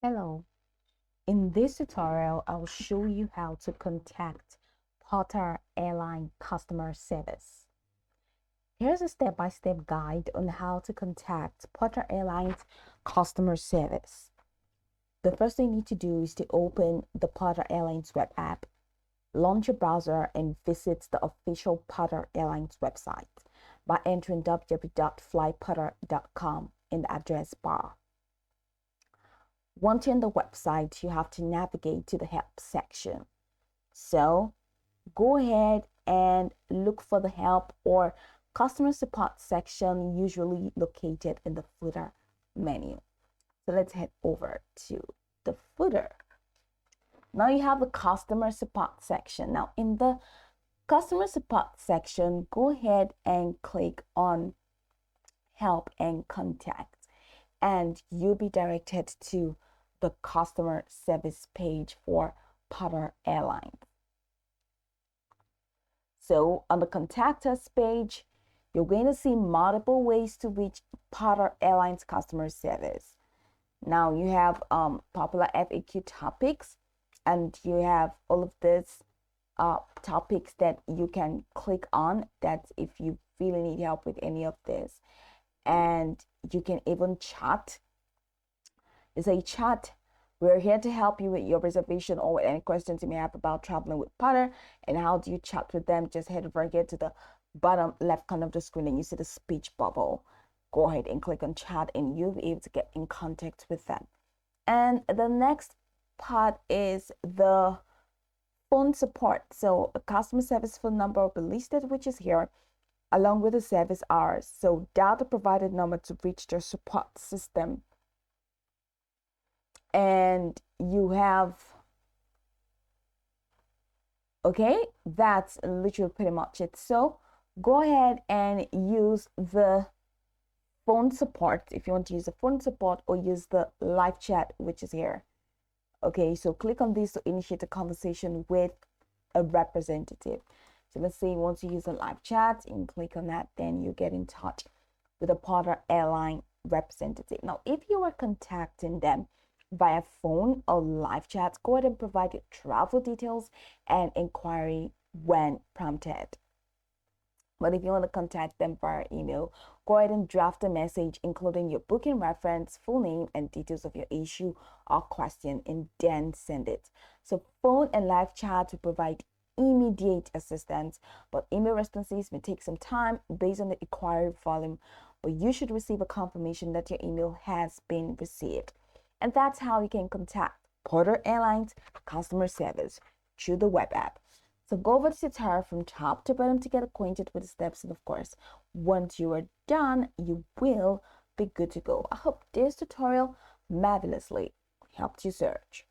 Hello, in this tutorial, I'll show you how to contact Qatar Airline customer service. Here's a step-by-step guide on how to contact Qatar Airlines customer service. The first thing you need to do is to open the Qatar Airlines web app, launch your browser and visit the official Qatar Airlines website by entering www.flyqatar.com in the address bar. Once you're on the website, you have to navigate to the help section. So go ahead and look for the help or customer support section, usually located in the footer menu. So let's head over to the footer. Now you have the customer support section. Now in the customer support section, go ahead and click on help and contact, and you'll be directed to the customer service page for Qatar Airlines. So on the contact us page, you're going to see multiple ways to reach Qatar Airlines customer service. Now you have popular FAQ topics, and you have all of these topics that you can click on. That's if you really need help with any of this. And you can even chat. It's a chat. We're here to help you with your reservation or with any questions you may have about traveling with Qatar. And how do you chat with them? Just head over here to the bottom left corner of the screen and you see the speech bubble. Go ahead and click on chat and you'll be able to get in contact with them. And the next part is the phone support. So a customer service phone number will be listed, which is here, along with the service hours. So dial the provided number to reach their support system. And you have, okay, that's literally pretty much it. So go ahead and use the phone support if you want to use the phone support, or use the live chat, which is here. Okay, so click on this to initiate a conversation with a representative. So let's say you want to use a live chat and click on that, then you get in touch with a Qatar Airline representative. Now, if you are contacting them via phone or live chat, go ahead and provide your travel details and inquiry when prompted. But if you want to contact them via email, go ahead and draft a message including your booking reference, full name, and details of your issue or question, and then send it. So phone and live chat will provide immediate assistance, but email responses may take some time based on the inquiry volume, but you should receive a confirmation that your email has been received. And that's how you can contact Qatar Airlines customer service through the web app. So go over the tutorial from top to bottom to get acquainted with the steps, and of course, once you are done, you will be good to go. I hope this tutorial marvelously helped you search.